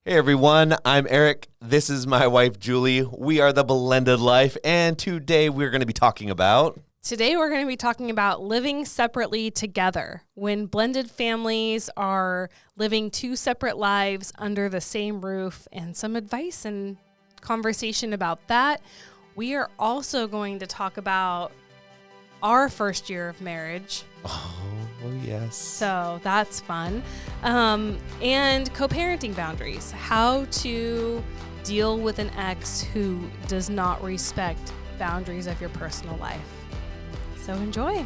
Hey everyone, I'm Eric. This is my wife Julie. We are the Blended Life, and today we're going to be talking about... Today we're going to be talking about living separately together. When blended families are living two separate lives under the same roof, and some advice and conversation about that. We are also going to talk about our first year of marriage. Oh, yes. So that's fun. And co-parenting boundaries. How to deal with an ex who does not respect boundaries of your personal life. So enjoy.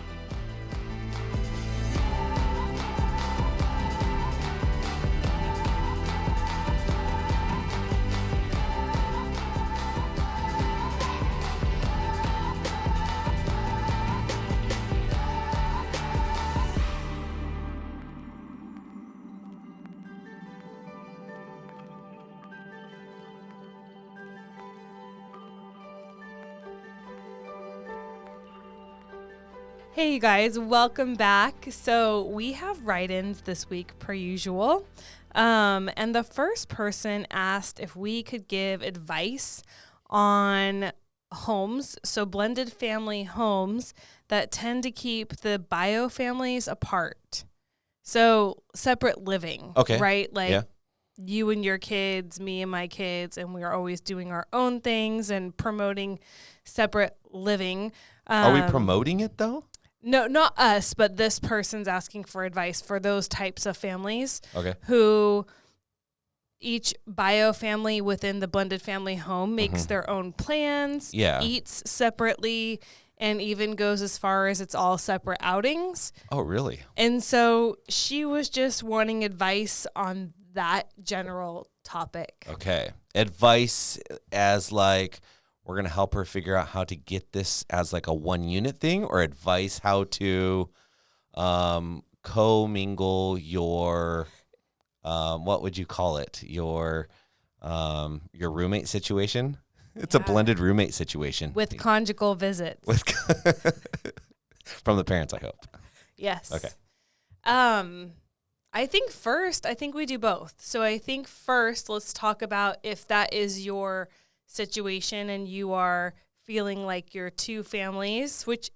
Hey, you guys, welcome back. So we have write-ins this week per usual. And the first person asked if we could give advice on homes, so blended family homes that tend to keep the bio families apart. So separate living, right? Like you and your kids, me and my kids, and we're always doing our own things and promoting separate living. Are we promoting it though? No, not us, but this person's asking for advice for those types of families who each bio family within the blended family home makes their own plans, eats separately, and even goes as far as it's all separate outings. Oh, really? And so she was just wanting advice on that general topic. Okay. Advice as like... we're going to help her figure out how to get this as like a one unit thing, or advice how to co-mingle your, what would you call it? Your roommate situation. It's a blended roommate situation. With conjugal visits. From the parents, I hope. Yes. Okay. I think we do both. So I think first, let's talk about if that is your situation and you are feeling like you're two families, which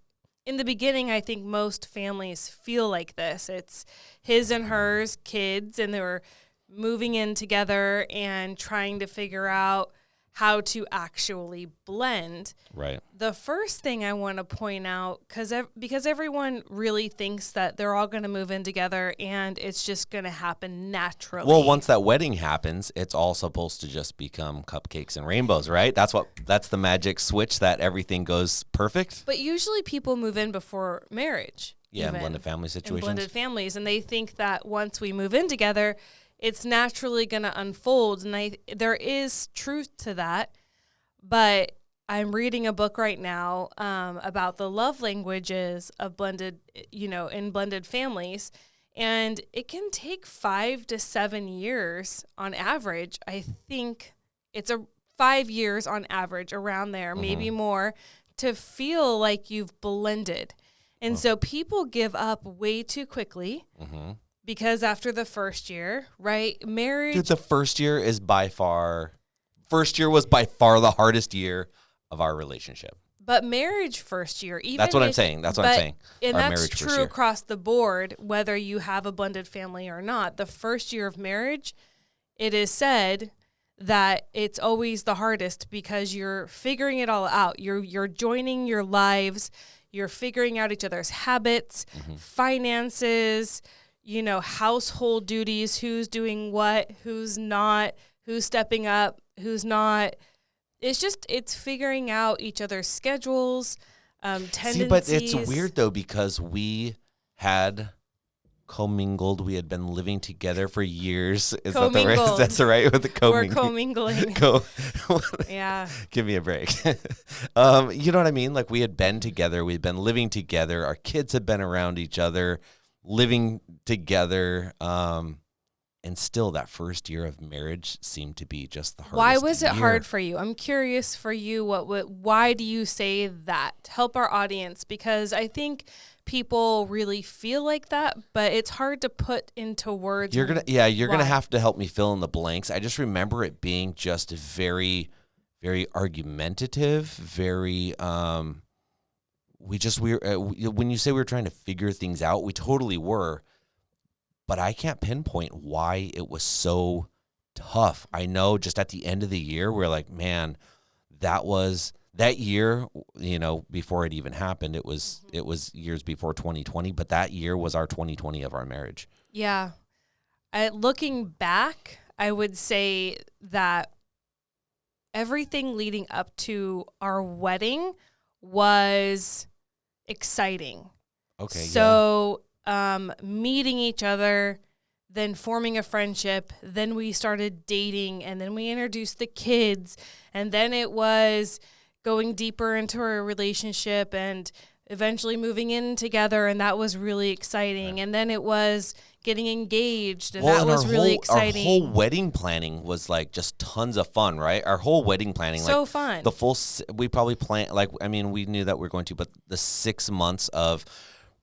in the beginning, I think most families feel like this. It's his and hers kids, and they're moving in together and trying to figure out how to actually blend. Right. The first thing I want to point out, because everyone really thinks that they're all going to move in together and it's just going to happen naturally. Well, once that wedding happens, it's all supposed to just become cupcakes and rainbows, right? That's the magic switch that everything goes perfect. But usually people move in before marriage. Yeah, in blended family situations. In blended families, and they think that once we move in together, it's naturally going to unfold, and there is truth to that, but I'm reading a book right now about the love languages of blended, in blended families, and it can take 5 to 7 years on average. I think it's 5 years on average, around there, maybe more, to feel like you've blended. And so people give up way too quickly. Because after the first year, right, marriage... Dude, the first year was by far the hardest year of our relationship. But marriage first year, even... That's what I'm saying. And that's true across the board, whether you have a blended family or not. The first year of marriage, it is said that it's always the hardest because you're figuring it all out. You're joining your lives. You're figuring out each other's habits, finances... household duties, who's doing what, who's not, who's stepping up, who's not. It's figuring out each other's schedules, tendencies. See, but it's weird, though, because we had commingled. We had been living together for years. Is that the right? That's the right with the commingling. We're commingling. Yeah. Give me a break. You know what I mean? Like, we had been together. We'd been living together. Our kids had been around each other, living together. And still, that first year of marriage seemed to be just the hardest. Why was it year. hard for you? I'm curious for you. Why do you say that? Help our audience, because I think people really feel like that, but it's hard to put into words. You're gonna have to help me fill in the blanks. I just remember it being just very, very argumentative. Very. When you say we were trying to figure things out, we totally were. But I can't pinpoint why it was so tough. I know just at the end of the year, we're like, man, that year, before it even happened, it was years before 2020, but that year was our 2020 of our marriage. Yeah. Looking back, I would say that everything leading up to our wedding was exciting. Okay. So, meeting each other, then forming a friendship, then we started dating, and then we introduced the kids, and then it was going deeper into our relationship and eventually moving in together, and that was really exciting. Right. And then it was getting engaged, and that was really exciting. Our whole wedding planning was like just tons of fun, right? Our whole wedding planning, so fun. We probably planned, we knew that we were going to, but the 6 months of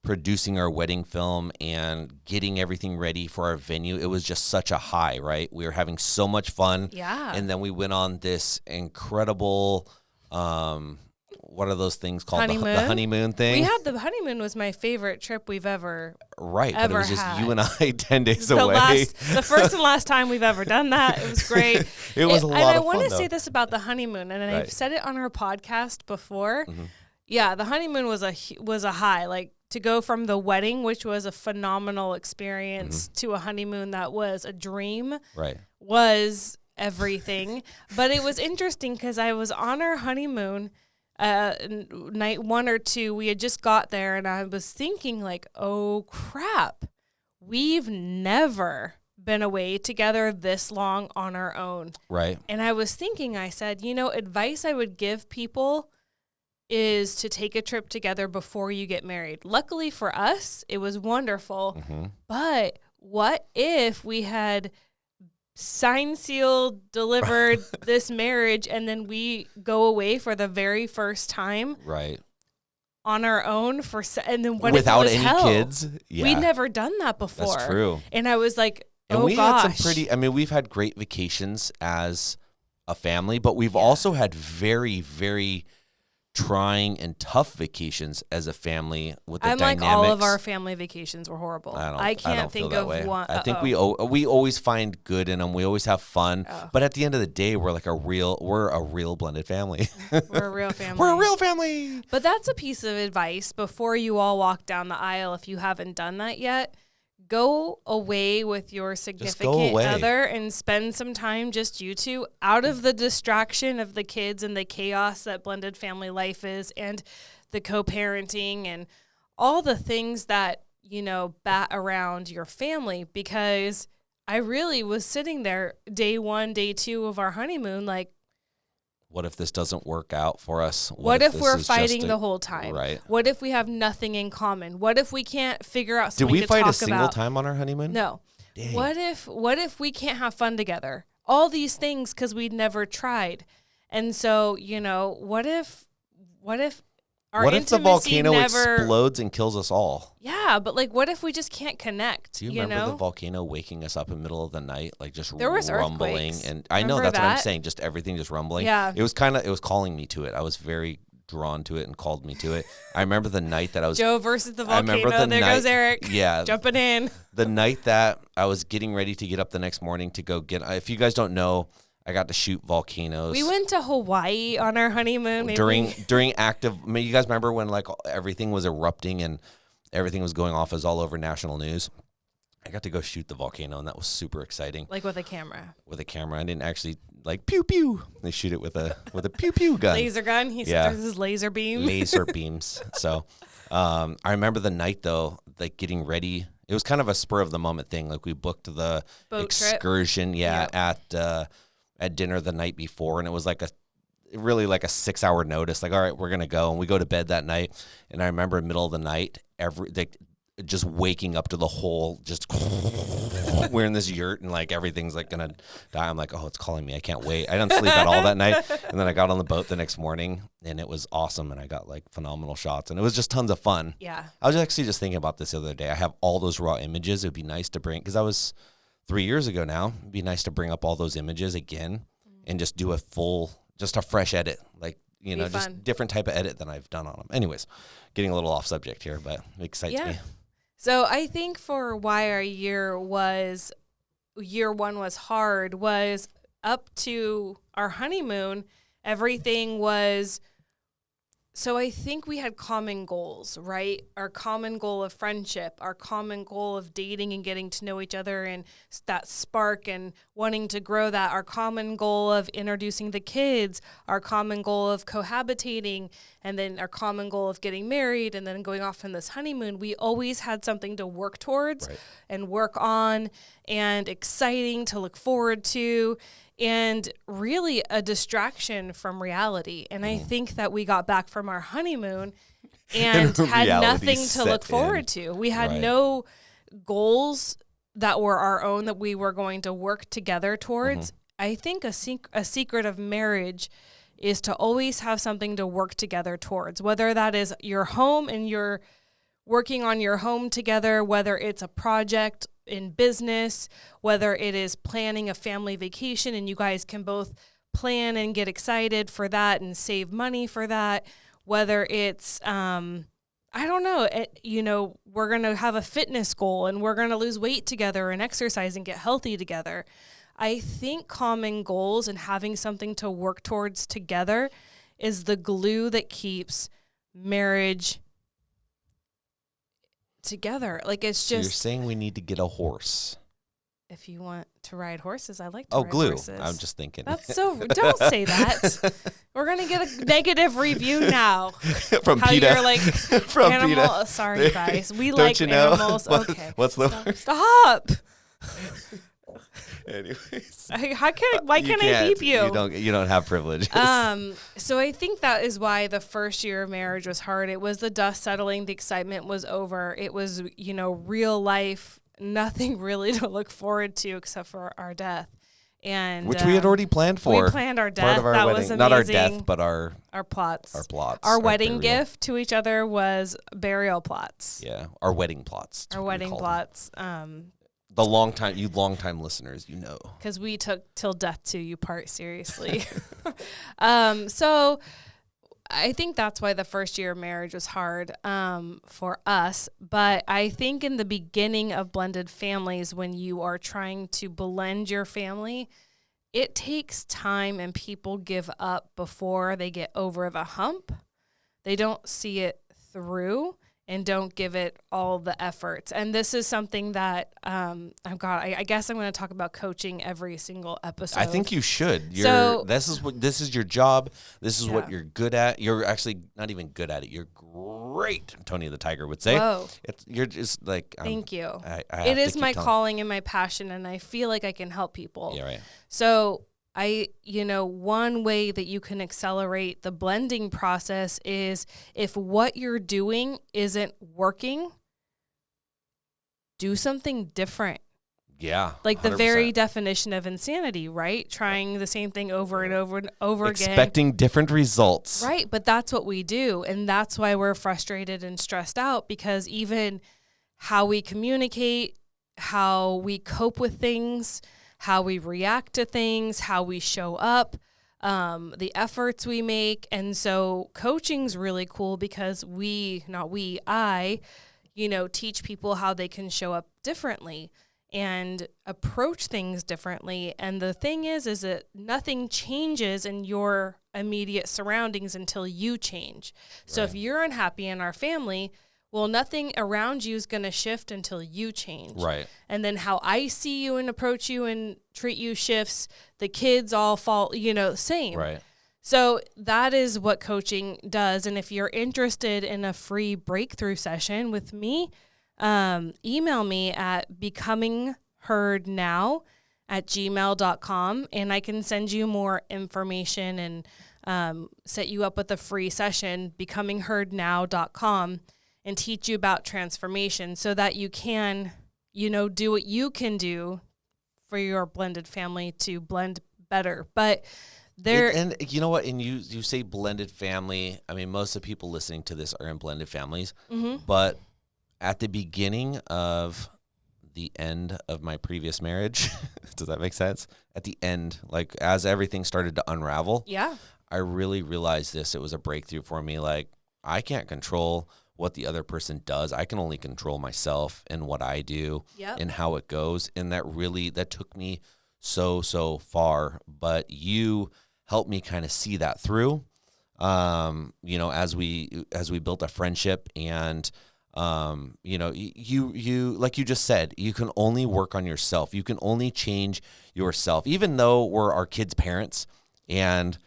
producing our wedding film and getting everything ready for our venue, it was just such a high, right? We were having so much fun. Yeah. And then we went on this incredible, what are those things called? Honeymoon? The honeymoon thing. The honeymoon was my favorite trip we've ever Right, ever but it was just had. you and I 10 days away. The first and last time we've ever done that. It was great. It was a lot of fun, And I want to say this about the honeymoon, and I've said it on our podcast before. Mm-hmm. Yeah, the honeymoon was a high. Like, to go from the wedding, which was a phenomenal experience, to a honeymoon that was a dream, right, was everything. But it was interesting because I was on our honeymoon, night 1 or 2. We had just got there, and I was thinking, like, oh crap, we've never been away together this long on our own. Right. And I was thinking, I said, advice I would give people is to take a trip together before you get married. Luckily for us, it was wonderful. Mm-hmm. But what if we had signed, sealed, delivered this marriage, and then we go away for the very first time, right, on our own and then what without if it was any hell? Kids? Yeah. We'd never done that before. That's true. And I was like, and we gosh. had we've had great vacations as a family, but we've also had very, very trying and tough vacations as a family with the dynamics. Like, all of our family vacations were horrible. I can't think of one. I think we always find good in them. We always have fun. But at the end of the day, we're a real blended family. We're a real family. We're a real family. But that's a piece of advice before you all walk down the aisle. If you haven't done that yet, go away with your significant other and spend some time, just you two, out of the distraction of the kids and the chaos that blended family life is, and the co-parenting and all the things that, bat around your family. Because I really was sitting there day 1, day 2 of our honeymoon, like, what if this doesn't work out for us? What if we're fighting the whole time? Right. What if we have nothing in common? What if we can't figure out something to talk about? Did we fight a single time on our honeymoon? No. Dang. What if we can't have fun together? All these things because we'd never tried. And so, what if our what if the volcano never explodes and kills us all? Yeah, but what if we just can't connect? Do you remember the volcano waking us up in the middle of the night, just there was rumbling? Earthquakes. And I know that's what I'm saying, just everything just rumbling. Yeah, it was calling me to it. I was very drawn to it and called me to it. I remember the night that I was Joe versus the volcano. Goes Eric. Yeah, jumping in. The night that I was getting ready to get up the next morning to go get. If you guys don't know, I got to shoot volcanoes. We went to Hawaii on our honeymoon. During active. You guys remember when everything was erupting and everything was going off as all over national news? I got to go shoot the volcano, and that was super exciting. With a camera. With a camera. I didn't actually pew pew. They shoot it with a pew pew gun. Laser gun. He said this is laser beam. Laser beams. So, I remember the night though, getting ready. It was kind of a spur of the moment thing. We booked the boat excursion. Trip. At dinner the night before, and it was really a 6-hour notice. All right, we're gonna go, and we go to bed that night. And I remember in the middle of the night, just waking up to the whole, just we're in this yurt and like everything's like gonna die. I'm like, oh, it's calling me. I can't wait. I didn't sleep at all that night. And then I got on the boat the next morning and it was awesome. And I got like phenomenal shots and it was just tons of fun. Yeah. I was actually just thinking about this the other day. I have all those raw images. It would be nice to bring, because that was 3 years ago now. It'd be nice to bring up all those images again and just do just a fresh edit. Like, you know, just different type of edit than I've done on them. Anyways, getting a little off subject here, but it excites me. So I think for why our year one was hard was up to our honeymoon, everything was, so I think we had common goals, right? Our common goal of friendship, our common goal of dating and getting to know each other and that spark and wanting to grow that, our common goal of introducing the kids, our common goal of cohabitating, and then our common goal of getting married and then going off on this honeymoon. We always had something to work towards and work on and exciting to look forward to. And really a distraction from reality. And I think that we got back from our honeymoon and had nothing to look forward to. We had no goals that were our own that we were going to work together towards. I think a secret of marriage is to always have something to work together towards, whether that is your home and you're working on your home together, whether it's a project in business, whether it is planning a family vacation and you guys can both plan and get excited for that and save money for that, whether it's, I don't know, we're going to have a fitness goal and we're going to lose weight together and exercise and get healthy together. I think common goals and having something to work towards together is the glue that keeps marriage together. Like, it's just, you're saying we need to get a horse. If you want to ride horses, I like to ride glue. horses. I'm just thinking. That's so, don't say that. We're going to get a negative review now. From How PETA. you're like, From animal. PETA. Sorry, guys. We Don't like you know? animals. Okay. What's the Stop. Anyways. Why can't I beep you? You don't have privilege. So I think that is why the first year of marriage was hard. It was the dust settling. The excitement was over. It was, real life, nothing really to look forward to except for our death. And which we had already planned for. We planned our death. Part of our that wedding. was amazing. Not our death, but our plots. Our plots. Our wedding gift to each other was burial plots. Yeah, our wedding plots. Our wedding plots. The long time listeners, because we took till death do you part seriously. So I think that's why the first year of marriage was hard for us. But I think in the beginning of blended families, when you are trying to blend your family, it takes time and people give up before they get over the hump. They don't see it through and don't give it all the efforts. And this is something that I guess I'm going to talk about coaching every single episode. I think you should. This is your job. This is what you're good at. You're actually not even good at it. You're great, Tony the Tiger would say. Whoa. You're just like... Thank you. It is my calling and my passion, and I feel like I can help people. Yeah, right. So one way that you can accelerate the blending process is if what you're doing isn't working, do something different. Yeah. Like 100%. the very definition of insanity, right? Trying the same thing over and over and over again. Expecting different results. Right. But that's what we do. And that's why we're frustrated and stressed out, because even how we communicate, how we cope with things, how we react to things, how we show up, the efforts we make. And so coaching's really cool because I teach people how they can show up differently and approach things differently. And the thing is that nothing changes in your immediate surroundings until you change. So if you're unhappy in our family, well, nothing around you is going to shift until you change. Right. And then how I see you and approach you and treat you shifts. The kids all fall, same. Right. So that is what coaching does. And if you're interested in a free breakthrough session with me, email me at becomingheardnow@gmail.com, and I can send you more information and set you up with a free session, becomingheardnow.com. and teach you about transformation so that you can, do what you can do for your blended family to blend better. But and you know what? And you say blended family. I mean, most of the people listening to this are in blended families. Mm-hmm. But at the beginning of the end of my previous marriage, does that make sense? At the end, like as everything started to unravel, yeah, I really realized this. It was a breakthrough for me. Like, I can't control what the other person does. I can only control myself and what I do and how it goes. And that took me so far. But you helped me kind of see that through, as we built a friendship. And you like you just said, you can only work on yourself. You can only change yourself, even though we're our kids' parents and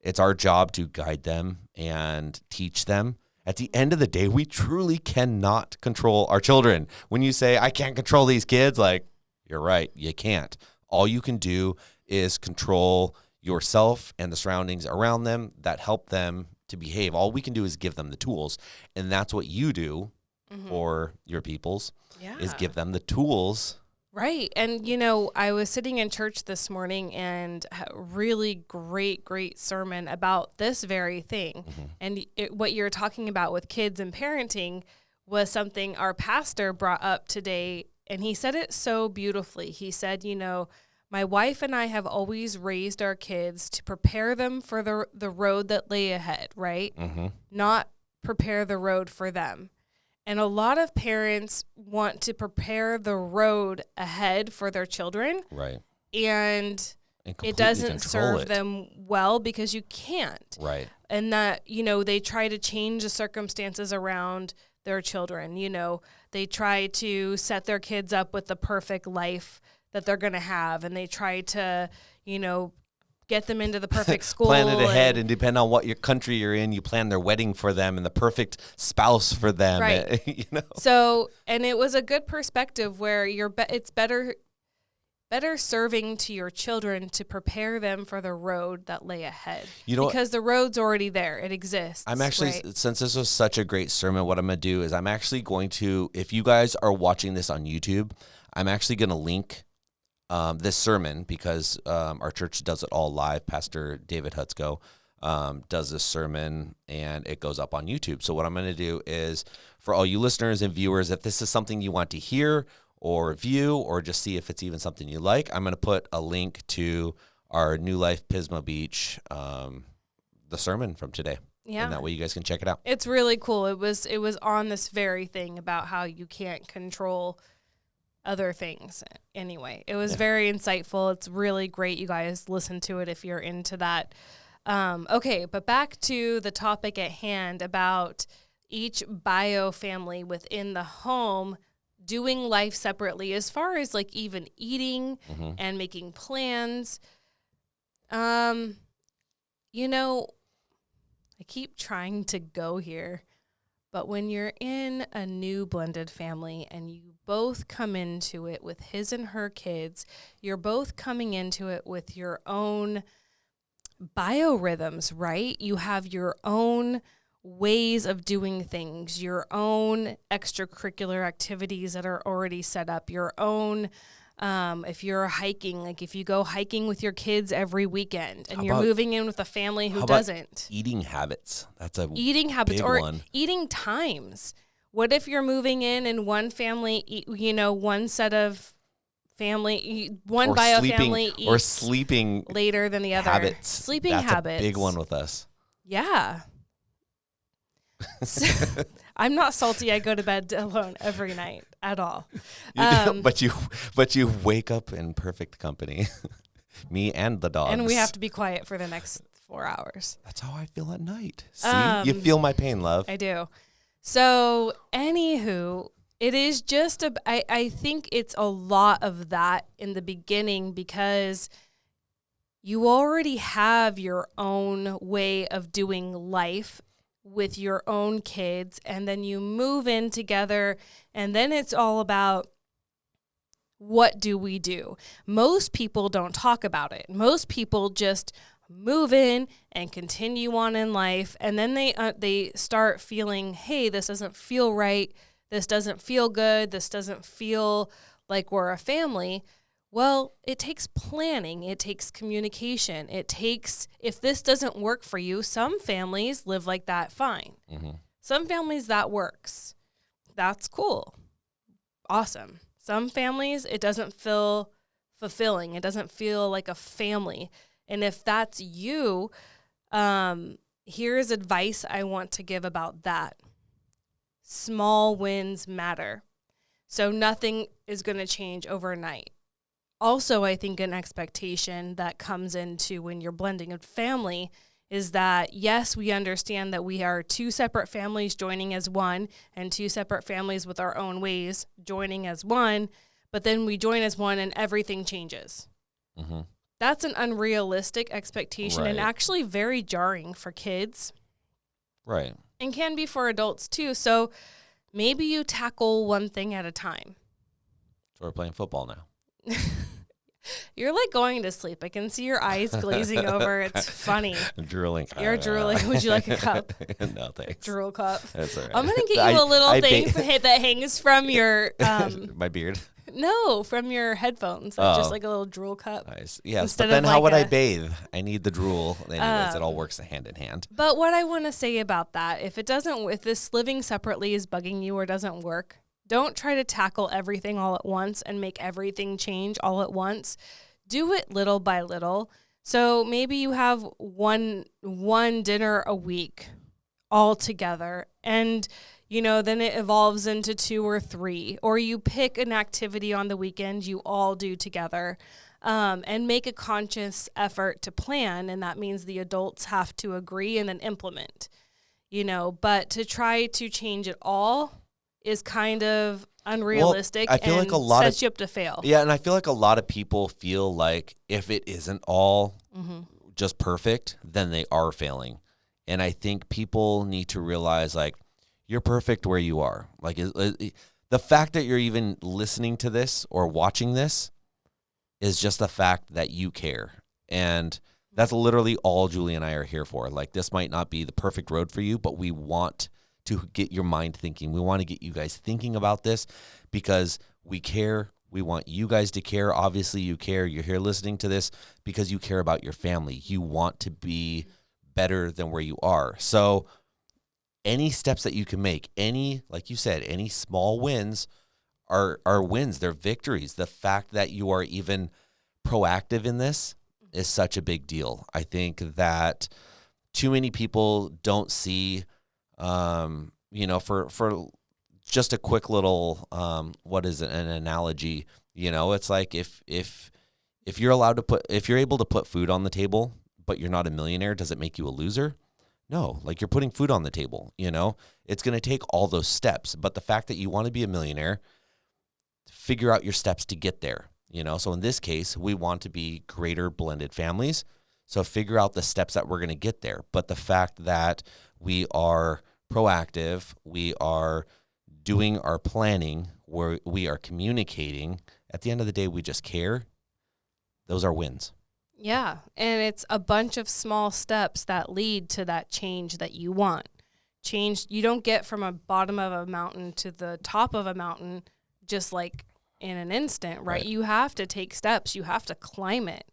it's our job to guide them and teach them. At the end of the day, we truly cannot control our children. When you say, I can't control these kids, like, you're right, you can't. All you can do is control yourself and the surroundings around them that help them to behave. All we can do is give them the tools. And that's what you do for your peoples, is give them the tools. Right. And, I was sitting in church this morning and a really great sermon about this very thing. Mm-hmm. And what you're talking about with kids and parenting was something our pastor brought up today. And he said it so beautifully. He said, my wife and I have always raised our kids to prepare them for the road that lay ahead, right? Mm-hmm. Not prepare the road for them. And a lot of parents want to prepare the road ahead for their children. Right. And it doesn't serve them well because you can't. Right. And that, they try to change the circumstances around their children. They try to set their kids up with the perfect life that they're going to have. And they try to, get them into the perfect school. Plan it ahead, and depend on what your country you're in, you plan their wedding for them and the perfect spouse for them. Right. So, and it was a good perspective where it's better serving to your children to prepare them for the road that lay ahead. Because the road's already there. It exists. I'm actually, since this was such a great sermon, what I'm going to do is I'm actually going to, if you guys are watching this on YouTube, I'm actually going to link this sermon, because our church does it all live. Pastor David Hutzko does this sermon, and it goes up on YouTube. So what I'm going to do is, for all you listeners and viewers, if this is something you want to hear or view or just see if it's even something you like, I'm going to put a link to our New Life Pismo Beach, the sermon from today. Yeah. And that way you guys can check it out. It's really cool. It was on this very thing about how you can't control other things. Anyway, it was very insightful. It's really great. You guys listen to it if you're into that. Okay, but back to the topic at hand about each bio family within the home doing life separately, as far as like even eating and making plans. I keep trying to go here, but when you're in a new blended family and you both come into it with his and her kids, you're both coming into it with your own biorhythms, right? You have your own ways of doing things, your own extracurricular activities that are already set up, your own, if you're hiking, like if you go hiking with your kids every weekend and you're moving in with a family who doesn't. Eating habits. That's a eating habits big or one. Eating times. What if you're moving in and one family, one set of family, one or bio sleeping, family eats or sleeping later than the other. Habits. Sleeping That's habits. a big one with us. Yeah. I'm not salty. I go to bed alone every night at all. But you wake up in perfect company. Me and the dogs. And we have to be quiet for the next 4 hours. That's how I feel at night. See? You feel my pain, love. I do. So, anywho, it is just I think it's a lot of that in the beginning, because you already have your own way of doing life with your own kids, and then you move in together, and then it's all about, what do we do? Most people don't talk about it. Most people just move in and continue on in life. And then they start feeling, hey, this doesn't feel right. This doesn't feel good. This doesn't feel like we're a family. Well, it takes planning. It takes communication. It takes, if this doesn't work for you, some families live like that, fine. Mm-hmm. Some families that works. That's cool. Awesome. Some families, it doesn't feel fulfilling. It doesn't feel like a family. And if that's you, here's advice I want to give about that. Small wins matter. So nothing is going to change overnight. Also, I think an expectation that comes into when you're blending a family is that, yes, we understand that we are two separate families joining as one and two separate families with our own ways joining as one, but then we join as one and everything changes. Mm-hmm. That's an unrealistic expectation and actually very jarring for kids. Right. And can be for adults too. So maybe you tackle one thing at a time. So we're playing football now. You're like going to sleep. I can see your eyes glazing over. It's funny. I'm drooling. You're drooling. Would you like a cup? No, thanks. Drool cup. That's all right. I'm going to get you a little thing that hangs from your... my beard? No, from your headphones. Like just like a little drool cup. Nice. Yes, but then how would I bathe? I need the drool. Anyways, it all works hand in hand. But what I want to say about that, if this living separately is bugging you or doesn't work, don't try to tackle everything all at once and make everything change all at once. Do it little by little. So maybe you have one dinner a week all together, and then it evolves into 2 or 3, or you pick an activity on the weekend you all do together, and make a conscious effort to plan. And that means the adults have to agree and then implement, but to try to change it all is kind of unrealistic. I feel and like a lot sets you up to fail. Yeah, and I feel like a lot of people feel like if it isn't all just perfect, then they are failing. And I think people need to realize, like, you're perfect where you are. Like, the fact that you're even listening to this or watching this is just the fact that you care. And that's literally all Julie and I are here for. Like, this might not be the perfect road for you, but we want to get your mind thinking. We want to get you guys thinking about this because we care. We want you guys to care. Obviously, you care. You're here listening to this because you care about your family. You want to be better than where you are. So any steps that you can make, like you said, any small wins are wins. They're victories. The fact that you are even proactive in this is such a big deal. I think that too many people don't see, for just a quick little, an analogy, it's like if you're able to put food on the table, but you're not a millionaire, does it make you a loser? No, like, you're putting food on the table, it's going to take all those steps. But the fact that you want to be a millionaire, figure out your steps to get there, So in this case, we want to be greater blended families. So figure out the steps that we're going to get there. But the fact that we are proactive, we are doing our planning, we are communicating, at the end of the day, we just care. Those are wins. Yeah, and it's a bunch of small steps that lead to that change that you want. Change you don't get from a bottom of a mountain to the top of a mountain just like in an instant, right? You have to take steps. You have to climb it.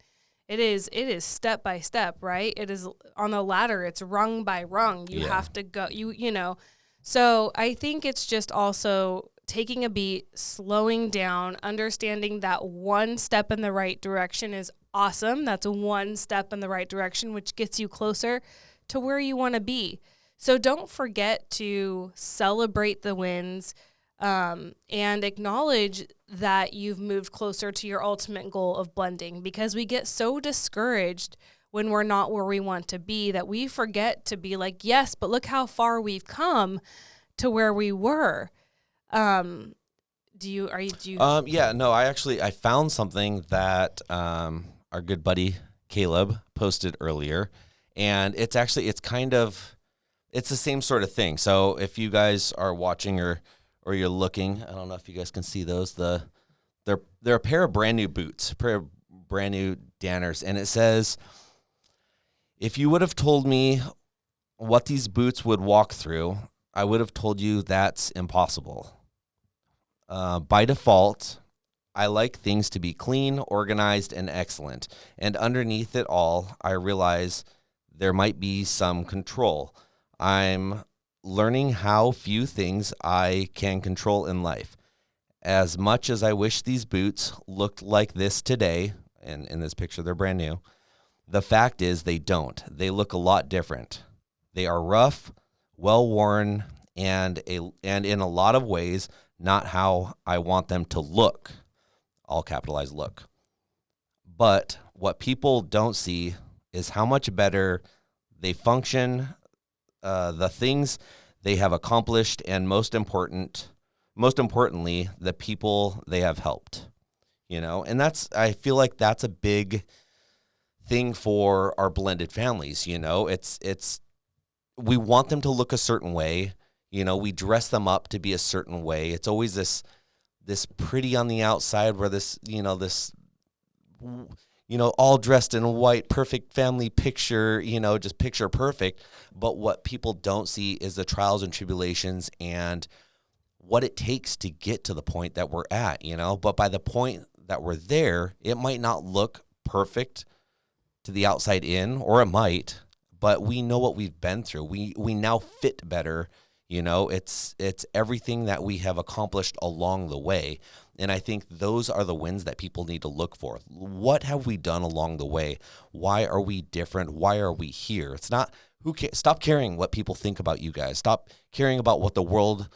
It is step by step, right? It is on the ladder. It's rung by rung. You have to go, So I think it's just also taking a beat, slowing down, understanding that one step in the right direction is awesome. That's one step in the right direction, which gets you closer to where you want to be. So don't forget to celebrate the wins, and acknowledge that you've moved closer to your ultimate goal of blending, because we get so discouraged when we're not where we want to be that we forget to be like, yes, but look how far we've come to where we were. I found something that our good buddy Caleb posted earlier, and it's the same sort of thing. So if you guys are watching or you're looking, I don't know if you guys can see those, they're a pair of brand new boots, a pair of brand new Danners, and it says, If you would have told me what these boots would walk through, I would have told you that's impossible. By default, I like things to be clean, organized, and excellent. And underneath it all, I realize there might be some control. I'm learning how few things I can control in life. As much as I wish these boots looked like this today, and in this picture they're brand new, the fact is they don't. They look a lot different. They are rough, well-worn, and in a lot of ways, not how I want them to look. All capitalized look. But what people don't see is how much better they function, the things they have accomplished, and most importantly, the people they have helped. And I feel like that's a big thing for our blended families. It's we want them to look a certain way. We dress them up to be a certain way. It's always this pretty on the outside where this all dressed in white, perfect family picture, just picture perfect. But what people don't see is the trials and tribulations and what it takes to get to the point that we're at, But by the point that we're there, it might not look perfect to the outside in, or it might, but we know what we've been through. We now fit better. It's everything that we have accomplished along the way. And I think those are the wins that people need to look for. What have we done along the way? Why are we different? Why are we here? It's not stop caring what people think about you guys. Stop caring about what the world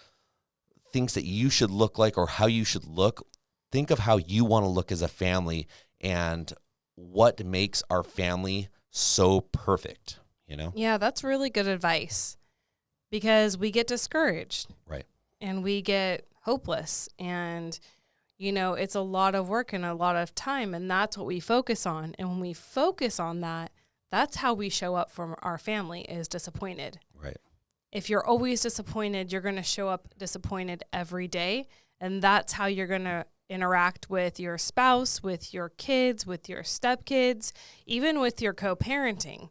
thinks that you should look like or how you should look. Think of how you want to look as a family and what makes our family so perfect, Yeah, that's really good advice. Because we get discouraged. Right. And we get hopeless. And, it's a lot of work and a lot of time. And that's what we focus on. And when we focus on that, that's how we show up for our family, is disappointed. Right. If you're always disappointed, you're going to show up disappointed every day. And that's how you're going to interact with your spouse, with your kids, with your stepkids, even with your co-parenting.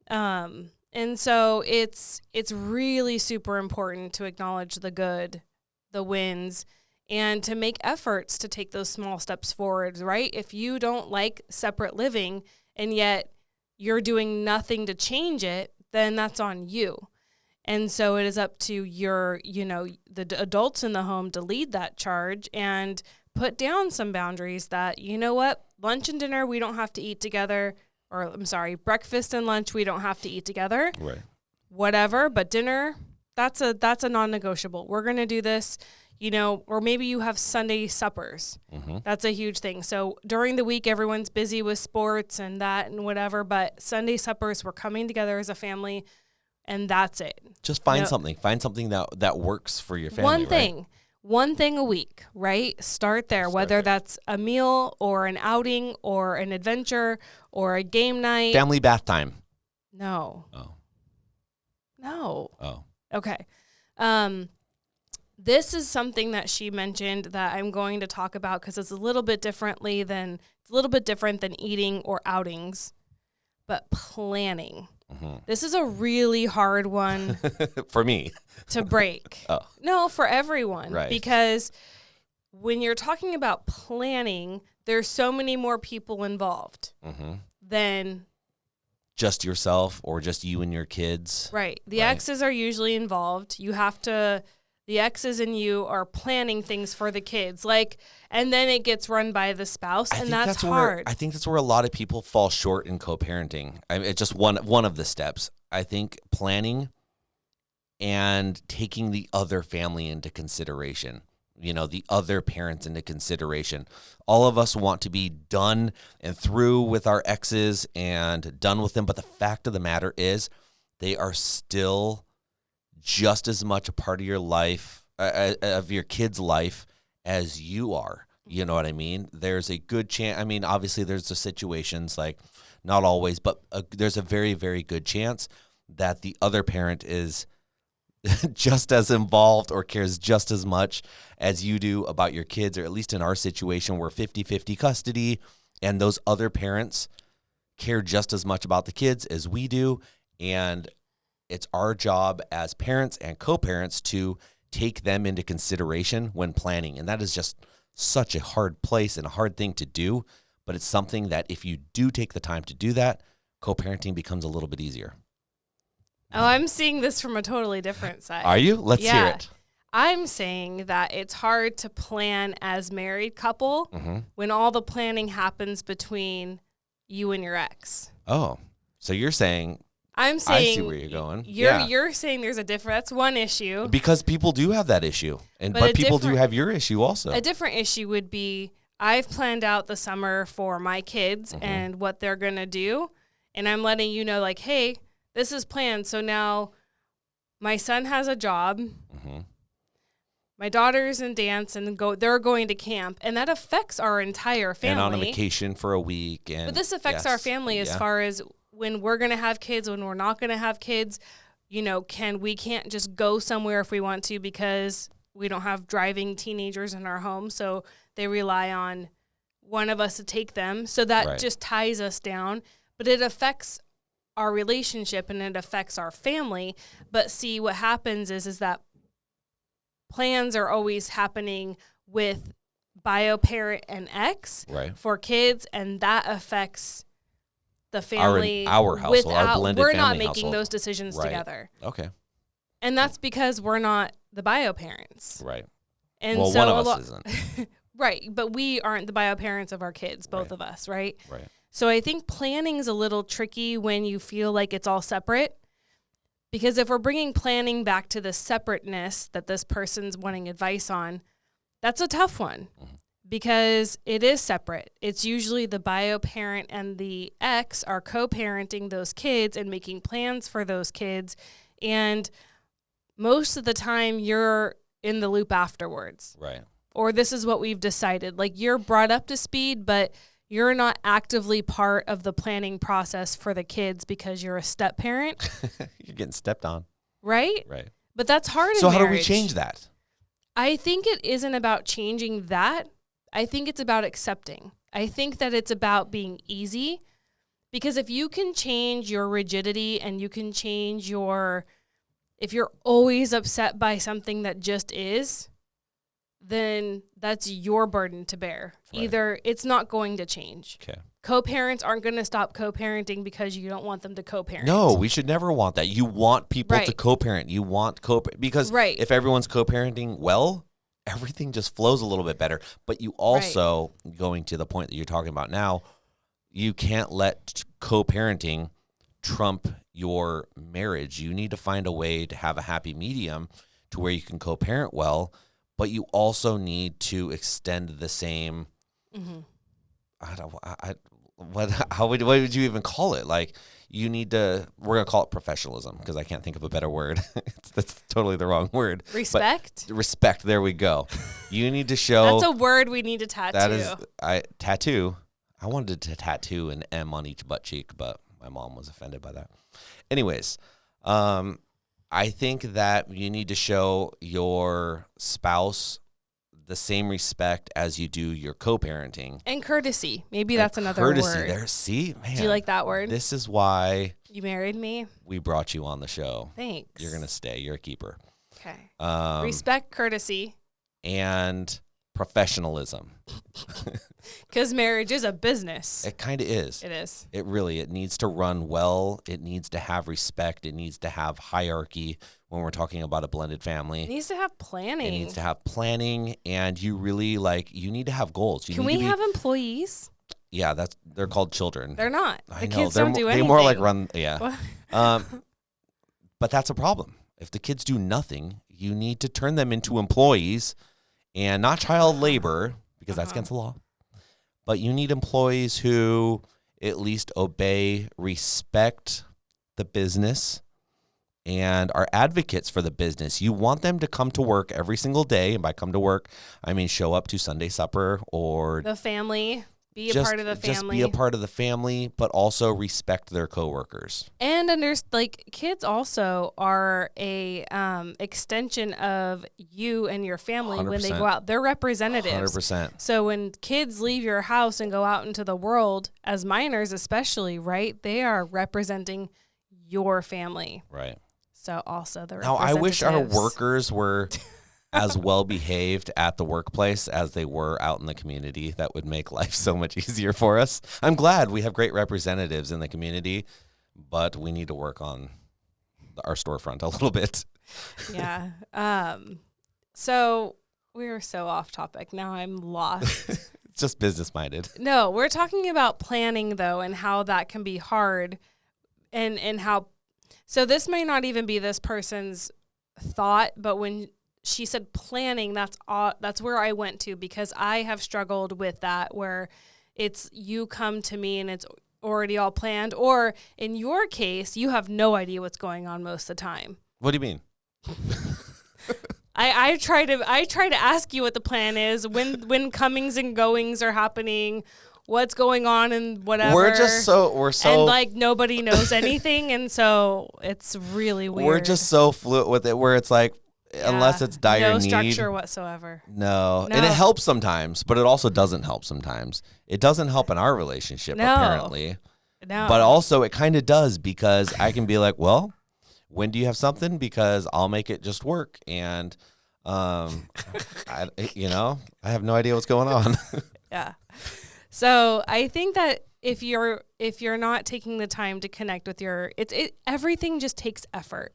And so it's really super important to acknowledge the good, the wins, and to make efforts to take those small steps forward, right? If you don't like separate living and yet you're doing nothing to change it, then that's on you. And so it is up to the adults in the home to lead that charge and put down some boundaries that, lunch and dinner, we don't have to eat together. Or I'm sorry, breakfast and lunch, we don't have to eat together. Right. Whatever, but dinner, that's a non-negotiable. We're going to do this, or maybe you have Sunday suppers. Mm-hmm. That's a huge thing. So during the week, everyone's busy with sports and that and whatever, but Sunday suppers, we're coming together as a family, and that's it. Just find something. Find something that works for your family. One thing a week, right? Start there, whether that's a meal or an outing or an adventure or a game night. Family bath time. No. Oh. No. Oh. Okay. This is something that she mentioned that I'm going to talk about because it's a little bit different than eating or outings, but planning. Mm-hmm. This is a really hard one for me to break. Oh. No, for everyone. Right. Because when you're talking about planning, there's so many more people involved than just yourself or just you and your kids. Right. The exes are usually involved. The exes and you are planning things for the kids, and then it gets run by the spouse, and that's hard. I think that's where a lot of people fall short in co-parenting. It's just one of the steps. I think planning and taking the other family into consideration, the other parents into consideration. All of us want to be done and through with our exes and done with them, but the fact of the matter is they are still just as much a part of your life, of your kid's life, as you are. You know what I mean? There's a good chance. I mean, obviously there's the situations, not always, but there's a very, very good chance that the other parent is just as involved or cares just as much as you do about your kids, or at least in our situation, we're 50-50 custody, and those other parents care just as much about the kids as we do. And it's our job as parents and co-parents to take them into consideration when planning. And that is just such a hard place and a hard thing to do. But it's something that if you do take the time to do that, co-parenting becomes a little bit easier. Oh, I'm seeing this from a totally different side. Are you? Let's hear it. I'm saying that it's hard to plan as married couple when all the planning happens between you and your ex. Oh, so you're saying... I'm saying... I see where you're going. You're saying there's a different... That's one issue. Because people do have that issue. But people do have your issue also. A different issue would be, I've planned out the summer for my kids and what they're going to do. And I'm letting you know, like, hey, this is planned. So now my son has a job. My daughter's in dance and they're going to camp, and that affects our entire family. And on a vacation for a week. But this affects our family as far as when we're going to have kids, when we're not going to have kids. You know, we can't just go somewhere if we want to because we don't have driving teenagers in our home, so they rely on one of us to take them. So that just ties us down. But it affects our relationship and it affects our family. But see, what happens is that plans are always happening with bio parent and ex for kids, and that affects the family. Our household, our blended we're family not making household. those decisions together. Okay. And that's because we're not the bio parents. Right. And well, so one of us isn't. Right, but we aren't the bio parents of our kids, both of us, right? Right. So I think planning's a little tricky when you feel like it's all separate. Because if we're bringing planning back to the separateness that this person's wanting advice on, that's a tough one because it is separate. It's usually the bio parent and the ex are co-parenting those kids and making plans for those kids. And most of the time you're in the loop afterwards. Right. Or this is what we've decided. Like you're brought up to speed, but you're not actively part of the planning process for the kids because you're a step parent. You're getting stepped on. Right? Right. But that's hard in So how marriage. do we change that? I think it isn't about changing that. I think it's about accepting. I think that it's about being easy. Because if you can change your rigidity and you can change if you're always upset by something that just is, then that's your burden to bear. Right. Either it's not going to change. Okay. Co-parents aren't going to stop co-parenting because you don't want them to co-parent. No, we should never want that. You want people to co-parent. You want because if everyone's co-parenting well, everything just flows a little bit better. But you also, going to the point that you're talking about now, you can't let co-parenting trump your marriage. You need to find a way to have a happy medium to where you can co-parent well, but you also need to extend the same. What would you even call it? Like you need to. We're gonna call it professionalism because I can't think of a better word. That's totally the wrong word. Respect. But respect. There we go. You need to show. That's a word we need to tattoo. That is tattoo. I wanted to tattoo an M on each butt cheek, but my mom was offended by that. Anyways, I think that you need to show your spouse the same respect as you do your co-parenting. And courtesy. Maybe that's another word. Courtesy there. See, man. Do you like that word? This is why you married me. We brought you on the show. Thanks. You're going to stay. You're a keeper. Okay. Respect, courtesy. And professionalism. Because marriage is a business. It kind of is. It is. It needs to run well. It needs to have respect. It needs to have hierarchy when we're talking about a blended family. It needs to have planning. It needs to have planning, and you really you need to have goals. Can we have employees? Yeah, they're called children. They're not. I the know. kids don't do anything. They more like run, yeah. But that's a problem. If the kids do nothing, you need to turn them into employees and not child labor, because that's against the law. But you need employees who at least obey, respect the business, and are advocates for the business. You want them to come to work every single day. And by come to work, I mean show up to Sunday supper or the family. Be a part of the family. Just be a part of the family, but also respect their coworkers. And And kids also are a extension of you and your family when they 100%. go out. They're representatives. 100%. So when kids leave your house and go out into the world, as minors especially, right, they are representing your family. Right. So also the Now, I wish our representatives. workers were as well behaved at the workplace as they were out in the community. That would make life so much easier for us. I'm glad we have great representatives in the community, but we need to work on our storefront a little bit. Yeah. So we were so off topic. Now I'm lost. It's just business minded. No, we're talking about planning though, and how that can be hard, and how. So this may not even be this person's thought, but when she said planning, that's where I went to, because I have struggled with that, where it's you come to me and it's already all planned, or in your case, you have no idea what's going on most of the time. What do you mean? I try to ask you what the plan is, when comings and goings are happening, what's going on and whatever. We're so and like nobody knows anything, and so it's really weird. We're just so fluid with it, where it's like, unless it's dire no need. structure whatsoever. No. And it helps sometimes, but it also doesn't help sometimes. It doesn't help in our relationship, apparently. No. But also it kind of does, because I can be like, well, when do you have something? Because I'll make it just work. And, I have no idea what's going on. Yeah. So I think that if you're not taking the time to connect with everything just takes effort.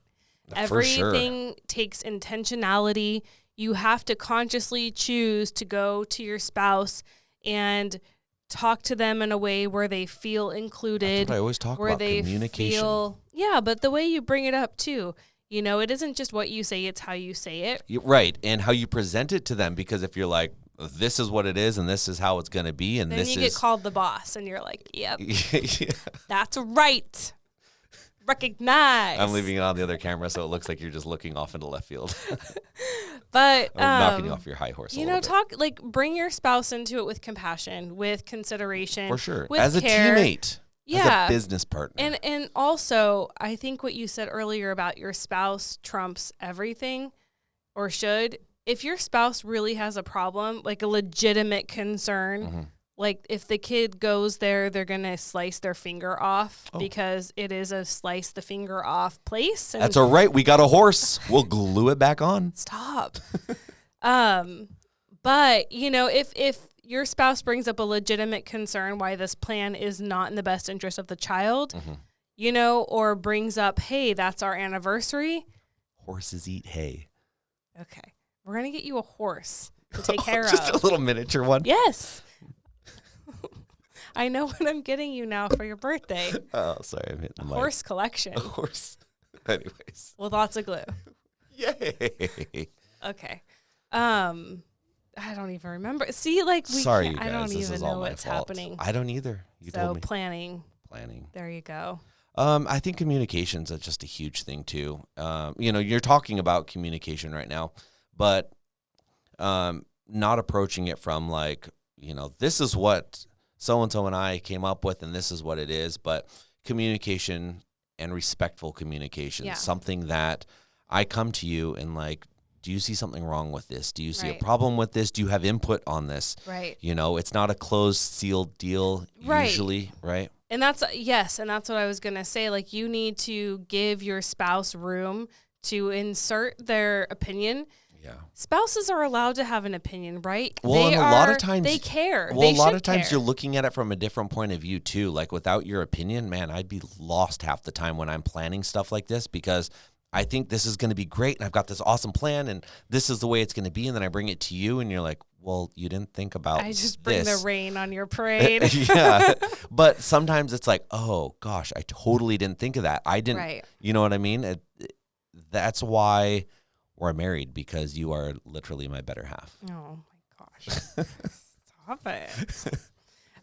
Everything takes intentionality. You have to consciously choose to go to your spouse and talk to them in a way where they feel included. That's what I always talk about, communication. But the way you bring it up too. It isn't just what you say, it's how you say it. Right, and how you present it to them, because if you're like, this is what it is and this is how it's going to be, and then you get called the boss and you're like, yep, that's right. Recognize. I'm leaving it on the other camera so it looks like you're just looking off into left field. But I'm knocking you off your high horse. Bring your spouse into it with compassion, with consideration, for sure, with as care. A teammate, as a business partner, and also I think what you said earlier about your spouse trumps everything, or should. If your spouse really has a problem, like a legitimate concern. Like if the kid goes there, they're going to slice their finger off because it is a slice the finger off place. And that's all right. We got a horse. We'll glue it back on. Stop. But, if your spouse brings up a legitimate concern why this plan is not in the best interest of the child, or brings up, hey, that's our anniversary. Horses eat hay. Okay. We're going to get you a horse to take care Just of. a little miniature one. Yes. I know what I'm getting you now for your birthday. Oh, sorry. I'm hitting the mic. Horse collection. A horse. Anyways. With lots of glue. Yay. Okay. I don't even remember. See, sorry, you guys. I don't this even is know all what's my fault. happening. I don't either. You told me. Planning. Planning. There you go. I think communication's just a huge thing too. You're talking about communication right now, but not approaching it from this is what so-and-so and I came up with and this is what it is, but communication and respectful communication, something that I come to you and do you see something wrong with this? Do you see a problem with this? Do you have input on this? Right. It's not a closed, sealed deal usually, right? And that's what I was going to say. You need to give your spouse room to insert their opinion. Yeah. Spouses are allowed to have an opinion, right? Well, a lot of times they care. Well, a lot of times you're looking at it from a different point of view too. Without your opinion, man, I'd be lost half the time when I'm planning stuff like this, because I think this is going to be great and I've got this awesome plan and this is the way it's going to be, and then I bring it to you and you're like, well, you didn't think about this. I just bring the rain on your parade. Yeah. But sometimes it's like, oh gosh, I totally didn't think of that. I didn't, right. You know what I mean? That's why we're married, because you are literally my better half. Oh my gosh. Stop it.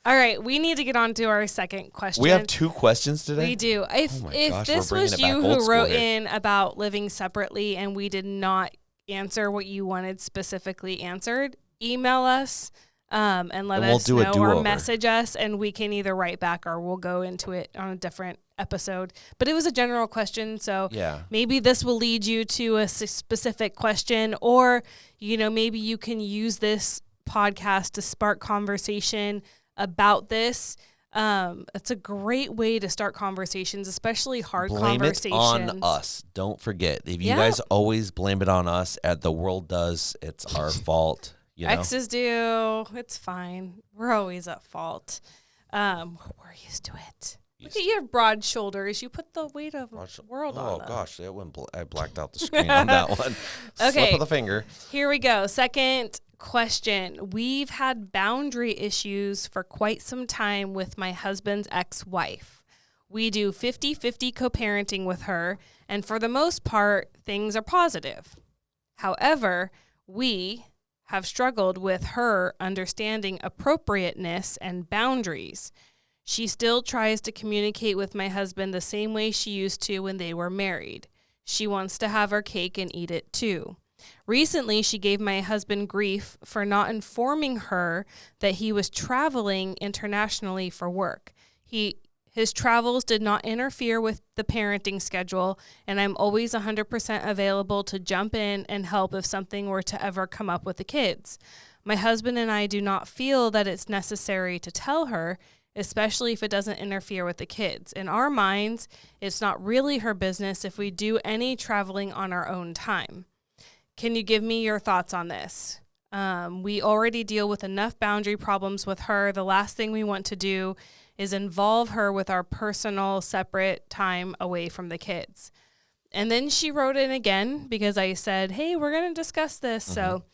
All right, we need to get on to our second question. We have 2 questions today? We do. If this was you who wrote in about living separately and we did not answer what you wanted specifically answered, email us. and let we'll us do a know do-over. or message us, and we can either write back or we'll go into it on a different episode. But it was a general question, so Yeah. maybe this will lead you to a specific question, or, you know, maybe you can use this podcast to spark conversation about this. It's a great way to start conversations, especially hard conversations. Blame it on us. Don't forget. If you guys always blame it on us, as the world does, it's our fault. You know? Exes do. It's fine. We're always at fault. We're used to it. Look at your broad shoulders. You put the weight of the world on them. Oh, gosh. That went I blacked out the screen on that one. Okay. Slip of the finger. Here we go. Second question. We've had boundary issues for quite some time with my husband's ex-wife. We do 50-50 co-parenting with her, and for the most part, things are positive. However, we have struggled with her understanding appropriateness and boundaries. She still tries to communicate with my husband the same way she used to when they were married. She wants to have her cake and eat it too. Recently, she gave my husband grief for not informing her that he was traveling internationally for work. His travels did not interfere with the parenting schedule, and I'm always 100% available to jump in and help if something were to ever come up with the kids. My husband and I do not feel that it's necessary to tell her, especially if it doesn't interfere with the kids. In our minds, it's not really her business if we do any traveling on our own time. Can you give me your thoughts on this? We already deal with enough boundary problems with her. The last thing we want to do is involve her with our personal, separate time away from the kids. And then she wrote in again because I said, hey, we're going to discuss this. So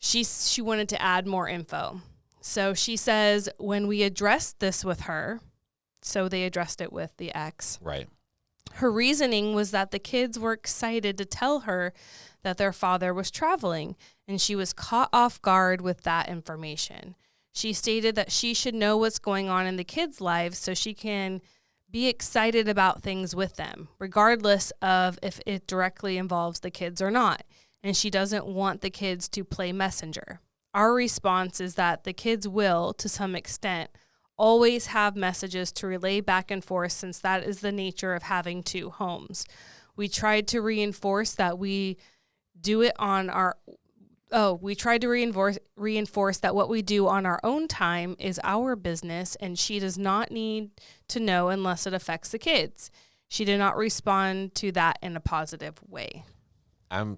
she wanted to add more info. So she says, when we addressed this with her, so they addressed it with the ex. Right. Her reasoning was that the kids were excited to tell her that their father was traveling, and she was caught off guard with that information. She stated that she should know what's going on in the kids' lives so she can be excited about things with them, regardless of if it directly involves the kids or not. And she doesn't want the kids to play messenger. Our response is that the kids will, to some extent, always have messages to relay back and forth, since that is the nature of having two homes. We tried to reinforce that we tried to reinforce that what we do on our own time is our business, and she does not need to know unless it affects the kids. She did not respond to that in a positive way. I'm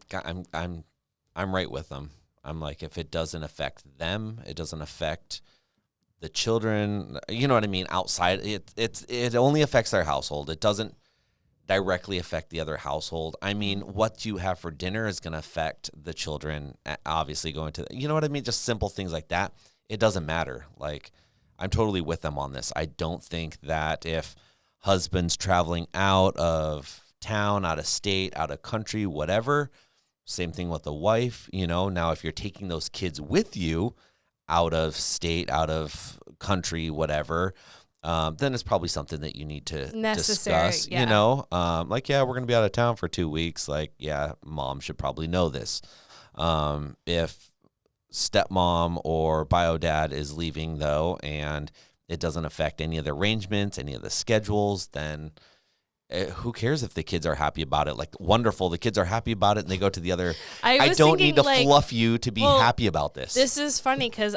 right with them. I'm like, if it doesn't affect them, it doesn't affect the children. You know what I mean? Outside, it only affects their household. It doesn't directly affect the other household. I mean, what you have for dinner is going to affect the children, obviously going to, you know what I mean? Just simple things like that. It doesn't matter. Like, I'm totally with them on this. I don't think that if husband's traveling out of town, out of state, out of country, whatever, same thing with the wife, you know. Now, if you're taking those kids with you out of state, out of country, whatever, then it's probably something that you need to discuss, yeah. you know, like, yeah, we're going to be out of town for 2 weeks. Like, yeah, mom should probably know this. If stepmom or bio dad is leaving though, and it doesn't affect any of the arrangements, any of the schedules, then who cares if the kids are happy about it? Like, wonderful. The kids are happy about it and they go to the other. I don't need to fluff you to be happy about this. This is funny because,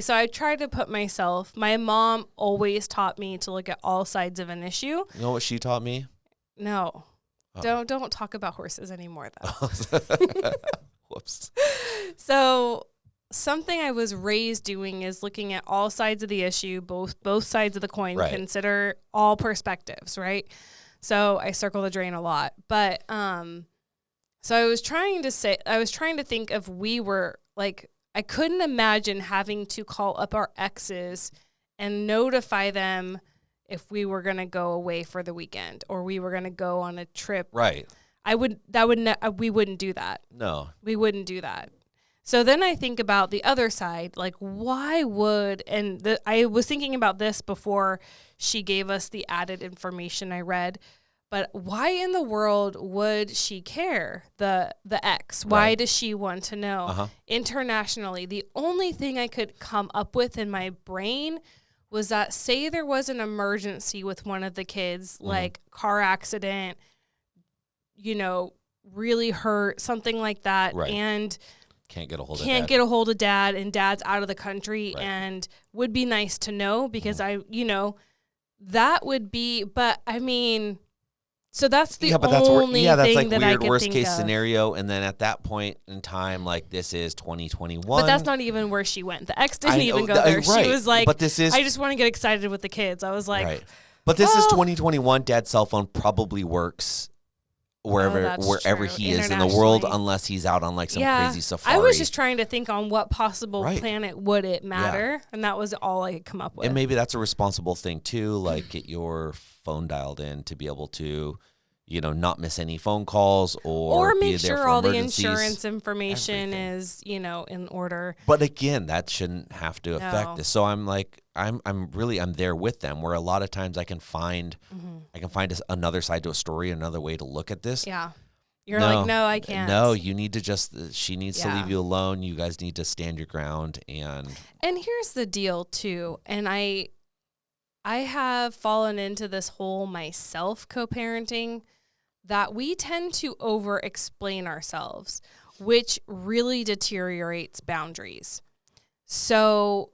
so I try to put myself, my mom always taught me to look at all sides of an issue. You know what she taught me? No. Oh. Don't talk about horses anymore though. Whoops. So something I was raised doing is looking at all sides of the issue, both sides of the coin, right. Consider all perspectives, right? So I circle the drain a lot. But so I was trying to think if we were like, I couldn't imagine having to call up our exes and notify them if we were going to go away for the weekend or we were going to go on a trip. Right. We wouldn't do that. No. We wouldn't do that. So then I think about the other side, like I was thinking about this before she gave us the added information I read, But why in the world would she care, the ex? Why Right. does she want to know? Internationally, the only thing I could come up with in my brain was that, say there was an emergency with one of the kids, like car accident, really hurt, something like that, Right. and Can't get a hold of dad, and dad's out of the country, and would be nice to know, because that would be, but I mean, so that's the only that's thing like that I weird could worst think case of. scenario. And then at that point in time, like, this is 2021. But that's not even where she went. The ex didn't even go there. Right. She was like, but this is, I just want to get excited with the kids. I was like, right. But this is 2021. Dad's cell phone probably works wherever true. he is in the world, unless he's out on like some crazy safari. I was just trying to think on what possible Right. planet would it matter, and that was all I could come up with. And maybe that's a responsible thing too, like get your phone dialed in to be able to, not miss any phone calls, or make be there sure for all the emergencies. insurance information everything. is, in order. But again, that shouldn't have to affect this. So I'm like, I'm there with them, where a lot of times I can find another side to a story, another way to look at this. Yeah. You're like, no, I can't. No, you need to she needs to leave you alone. You guys need to stand your ground. And here's the deal too. And I have fallen into this whole myself co-parenting, that we tend to over-explain ourselves, which really deteriorates boundaries. So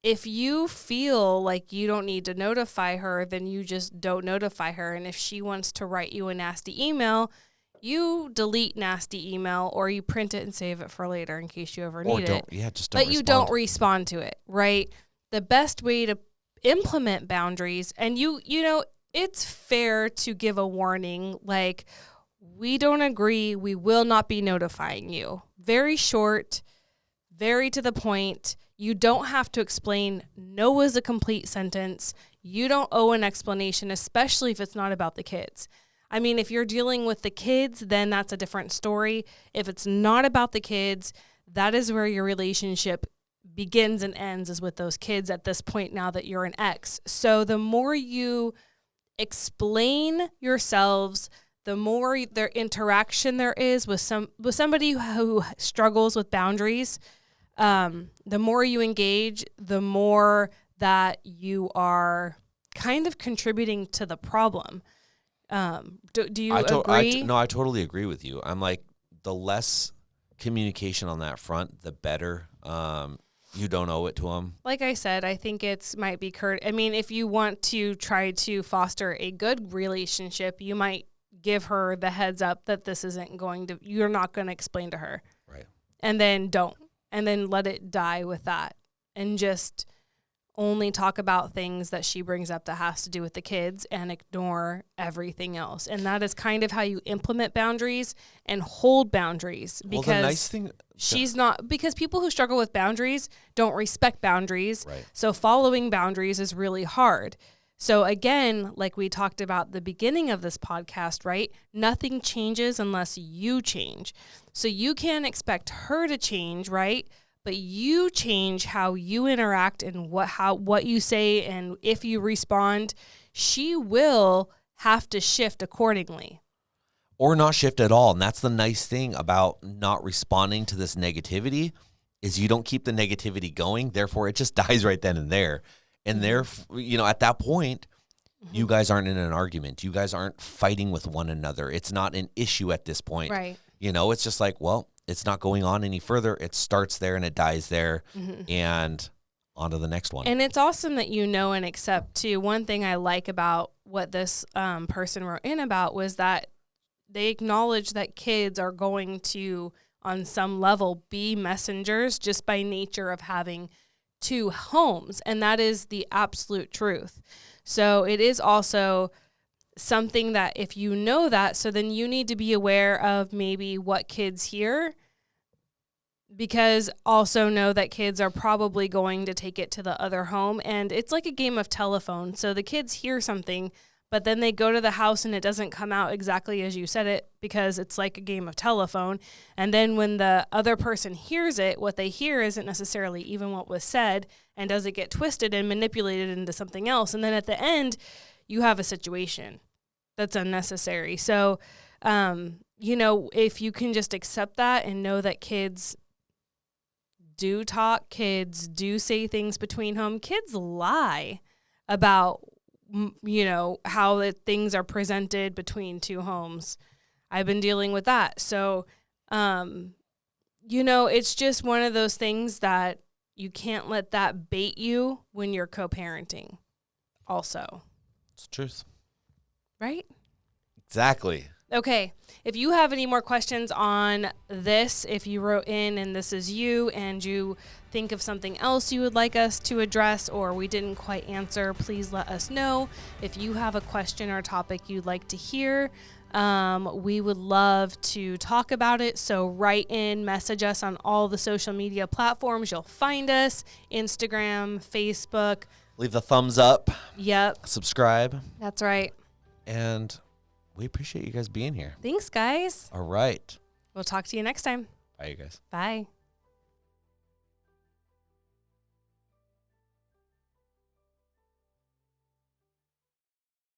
if you feel like you don't need to notify her, then you just don't notify her. And if she wants to write you a nasty email, you delete nasty email, or you print it and save it for later in case you ever need it. Yeah, just don't. But you don't respond to it, right? The best way to implement boundaries, and it's fair to give a warning, like, we don't agree, we will not be notifying you. Very short, very to the point. You don't have to explain. No is a complete sentence. You don't owe an explanation, especially if it's not about the kids. I mean, if you're dealing with the kids, then that's a different story. If it's not about the kids, that is where your relationship begins and ends, is with those kids at this point, now that you're an ex. So the more you explain yourselves, the more their interaction there is with somebody who struggles with boundaries, the more you engage, the more that you are kind of contributing to the problem. Do you agree? No, I totally agree with you. I'm like, the less communication on that front, the better. You don't owe it to them. Like I said, I think might be I mean, if you want to try to foster a good relationship, you might give her the heads up that you're not going to explain to her. Right. And then don't. And then let it die with that. And just only talk about things that she brings up that has to do with the kids, and ignore everything else. And that is kind of how you implement boundaries and hold boundaries. Because the nice thing, because people who struggle with boundaries don't respect boundaries. Right. So following boundaries is really hard. So again, like we talked about the beginning of this podcast, right? Nothing changes unless you change. So you can't expect her to change, right? But you change how you interact and what you say, and if you respond, she will have to shift accordingly. Or not shift at all. And that's the nice thing about not responding to this negativity, is you don't keep the negativity going. Therefore, it just dies right then and there. And at that point, you guys aren't in an argument. You guys aren't fighting with one another. It's not an issue at this point. Right. It's just like, well, it's not going on any further. It starts there and it dies there, and on to the next one. And it's awesome that and accept too. One thing I like about what this person wrote in about was that they acknowledge that kids are going to, on some level, be messengers just by nature of having two homes. And that is the absolute truth. So it is also something that if you know that, so then you need to be aware of maybe what kids hear, because also know that kids are probably going to take it to the other home. And it's like a game of telephone. So the kids hear something, but then they go to the house and it doesn't come out exactly as you said it, because it's like a game of telephone. And then when the other person hears it, what they hear isn't necessarily even what was said, and does it get twisted and manipulated into something else. And then at the end, you have a situation that's unnecessary. So, if you can just accept that and know that kids do talk, kids do say things between home, kids lie about, how things are presented between two homes. I've been dealing with that. So, it's just one of those things that you can't let that bait you when you're co-parenting also. It's the truth. Right? Exactly. Okay. If you have any more questions on this, if you wrote in and this is you and you think of something else you would like us to address or we didn't quite answer, please let us know. If you have a question or topic you'd like to hear, we would love to talk about it. So write in, message us on all the social media platforms. You'll find us, Instagram, Facebook. Leave the thumbs up. Yep. Subscribe. That's right. And we appreciate you guys being here. Thanks, guys. All right. We'll talk to you next time. Bye, you guys. Bye.